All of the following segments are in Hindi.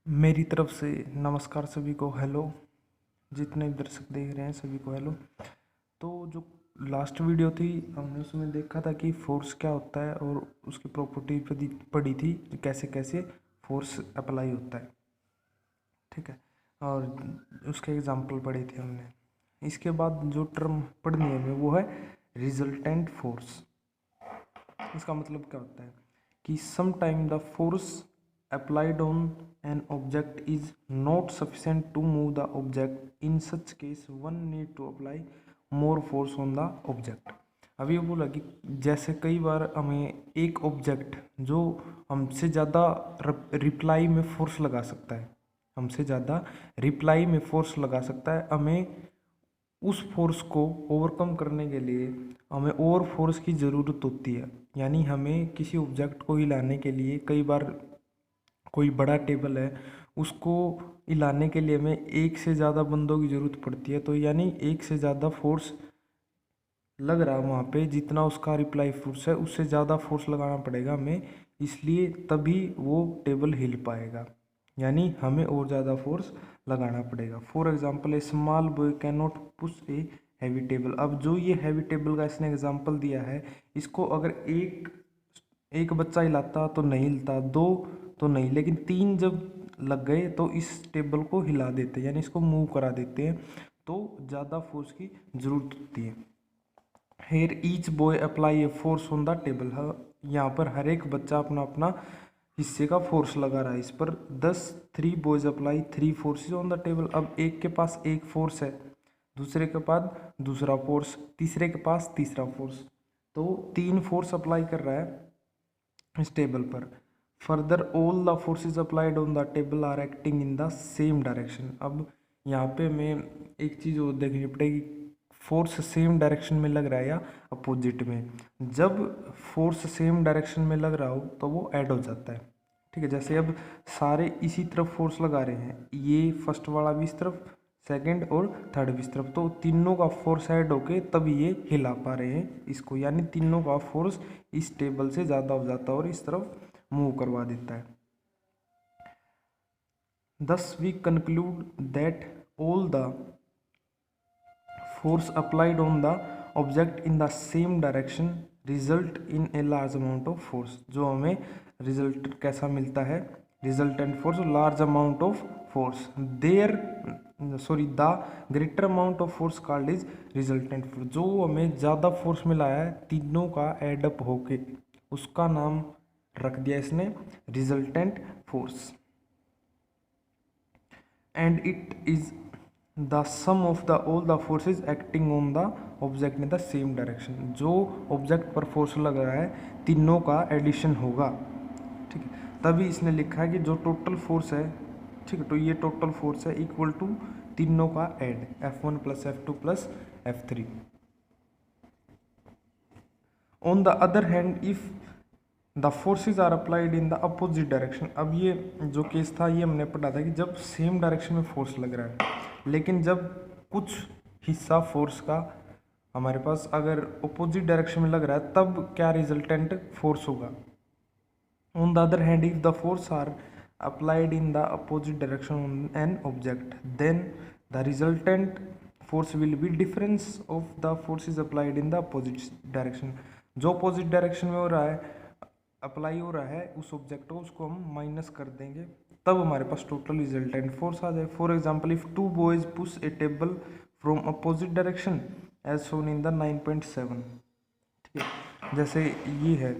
मेरी तरफ से नमस्कार सभी को। हेलो, जितने दर्शक देख रहे हैं सभी को हेलो। तो जो लास्ट वीडियो थी हमने उसमें देखा था कि फोर्स क्या होता है और उसकी प्रॉपर्टी पढ़ी थी, कैसे कैसे फोर्स अप्लाई होता है। ठीक है, और उसके एग्जाम्पल पढ़े थे हमने। इसके बाद जो टर्म पढ़नी है हमें वो है रिजल्टेंट फोर्स। इसका मतलब क्या होता है कि some time the force applied on an object is not sufficient to move the object. In such case one need to apply more force on the object. अभी ये बोला कि जैसे कई बार हमें एक ऑब्जेक्ट जो हमसे ज़्यादा रिप्लाई में फोर्स लगा सकता है, हमसे ज़्यादा रिप्लाई में फोर्स लगा सकता है, हमें उस फोर्स को ओवरकम करने के लिए हमें और फोर्स की ज़रूरत होती है। यानी हमें किसी ऑब्जेक्ट को हिलाने के लिए कई बार कोई बड़ा टेबल है उसको हिलाने के लिए हमें एक से ज़्यादा बंदों की ज़रूरत पड़ती है। तो यानी एक से ज़्यादा फोर्स लग रहा है वहाँ पे, जितना उसका रिप्लाई फोर्स है उससे ज़्यादा फोर्स लगाना पड़ेगा हमें, इसलिए तभी वो टेबल हिल पाएगा। यानी हमें और ज़्यादा फोर्स लगाना पड़ेगा। For example A small boy can not push a heavy table. अब जो ये हैवी टेबल का इसने एग्जाम्पल दिया है, इसको अगर एक एक बच्चा हिलाता तो नहीं हिलता, दो तो नहीं, लेकिन तीन जब लग गए तो इस टेबल को हिला देते हैं, यानी इसको मूव करा देते हैं। तो ज़्यादा फोर्स की ज़रूरत होती है। Here each boy apply a force on the table. यहाँ पर हर एक बच्चा अपना अपना हिस्से का फोर्स लगा रहा है इस पर। 3 boys apply 3 forces on the table. अब एक के पास एक फोर्स है, दूसरे के पास दूसरा फोर्स, तीसरे के पास तीसरा फोर्स, तो 3 फोर्स अप्लाई कर रहा है इस टेबल पर। Further all the forces applied on the table are acting in the same direction. अब यहाँ पे हमें एक चीज़ और देखनी पड़ेगी, फोर्स सेम डायरेक्शन में लग रहा है या अपोजिट में। जब फोर्स सेम डायरेक्शन में लग रहा हो तो वो ऐड हो जाता है। ठीक है, जैसे अब सारे इसी तरफ फोर्स लगा रहे हैं, ये फर्स्ट वाला भी इस तरफ, सेकंड और थर्ड भी इस तरफ, तो तीनों का फोर्स ऐड होके तभी ये हिला पा रहे हैं इसको। यानी तीनों का फोर्स इस टेबल से ज़्यादा हो जाता है और इस तरफ मूव करवा देता है। Thus we conclude that all the force applied on the object in the same direction result in a large amount of force। जो हमें रिजल्ट कैसा मिलता है, resultant force, large amount of force. The greater amount of force called is resultant force. जो हमें ज़्यादा फोर्स मिला है तीनों का एडअप होके, उसका नाम रख दिया इसने resultant force. And it is the sum of the all the forces acting on the object in the same direction. जो ऑब्जेक्ट पर फोर्स लग रहा है तीनों का एडिशन होगा। ठीक है, तभी इसने लिखा है कि जो टोटल फोर्स है, ठीक है, तो ये टोटल फोर्स है इक्वल टू तीनों का add, F1 plus F2 plus F3। On the other hand if the forces are applied in the opposite direction. अब ये जो केस था ये हमने पढ़ा था कि जब सेम डायरेक्शन में फोर्स लग रहा है, लेकिन जब कुछ हिस्सा फोर्स का हमारे पास अगर अपोजिट डायरेक्शन में लग रहा है तब क्या रिजल्टेंट फोर्स होगा। On the other hand if the force are applied in the opposite direction on an object then the resultant force will be difference of the forces applied in the opposite direction. जो अपोजिट डायरेक्शन में हो रहा है, अप्लाई हो रहा है उस ऑब्जेक्ट को, उसको हम माइनस कर देंगे, तब हमारे पास टोटल रिजल्टेंट फोर्स आ जाए। For example if 2 boys push a table from opposite direction as shown in the 9.7। ठीक है, जैसे ये है,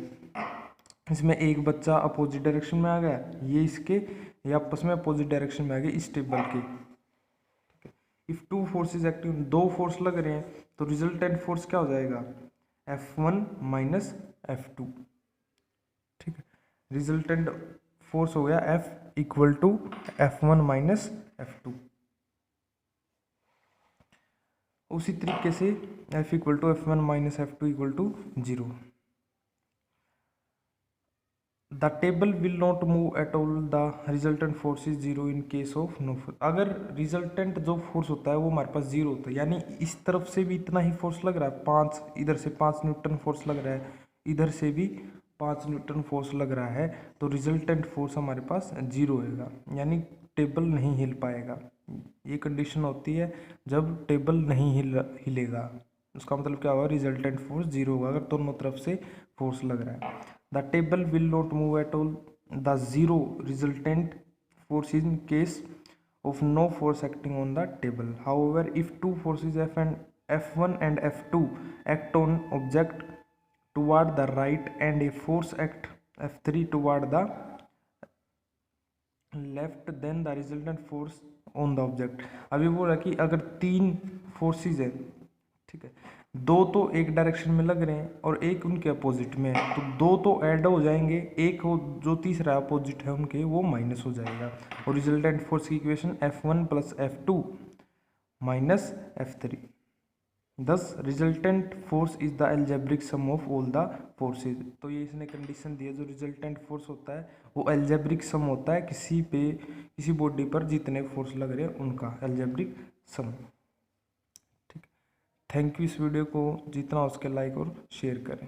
इसमें एक बच्चा अपोजिट डायरेक्शन में आ गया, ये इसके ये आपस में अपोजिट डायरेक्शन में आ गए इस टेबल के। ठीक है, इफ 2 फोर्सेज एक्टिव, 2 फोर्स लग रहे हैं तो रिजल्टेंट फोर्स क्या हो जाएगा, F1 माइनस F2। ठीक है, रिजल्टेंट फोर्स हो गया F equal to F1 minus F2। उसी तरीके से F equal to F1 minus F2 equal to 0। The table will not move at all, the resultant force is 0 in case of no force. अगर रिजल्टेंट जो फोर्स होता है वो हमारे पास 0 होता है, यानी इस तरफ से भी इतना ही फोर्स लग रहा है, 5 इधर से 5 न्यूटन फोर्स लग रहा है, इधर से भी 5 न्यूटन फोर्स लग रहा है तो रिजल्टेंट फोर्स हमारे पास 0 होएगा, यानी टेबल नहीं हिल पाएगा। ये कंडीशन होती है जब टेबल नहीं हिलेगा, उसका मतलब क्या होगा, रिजल्टेंट फोर्स 0 होगा अगर दोनों तरफ से फोर्स लग रहा है। The table will not move at all the 0 resultant force in case of no force acting on the table. However, if two forces F1 and F2 act on object toward the right and a force act F3 toward the left, then the resultant force on the object। अभी बोल रहा कि अगर 3 फोर्सेस है, ठीक है, 2 तो एक डायरेक्शन में लग रहे हैं और एक उनके अपोजिट में है, तो 2 तो ऐड हो जाएंगे, एक हो जो तीसरा अपोजिट है उनके वो माइनस हो जाएगा। और रिजल्टेंट फोर्स की इक्वेशन F1 + F2 - F3। दस resultant force is the algebraic sum of all the forces. तो ये इसने कंडीशन दी है, जो रिजल्टेंट फोर्स होता है वो एल्जेब्रिक सम होता है किसी बॉडी पर जितने फोर्स लग रहे हैं उनका एल्जेब्रिक सम। Thank you. इस वीडियो को जितना हो सके लाइक और शेयर करें।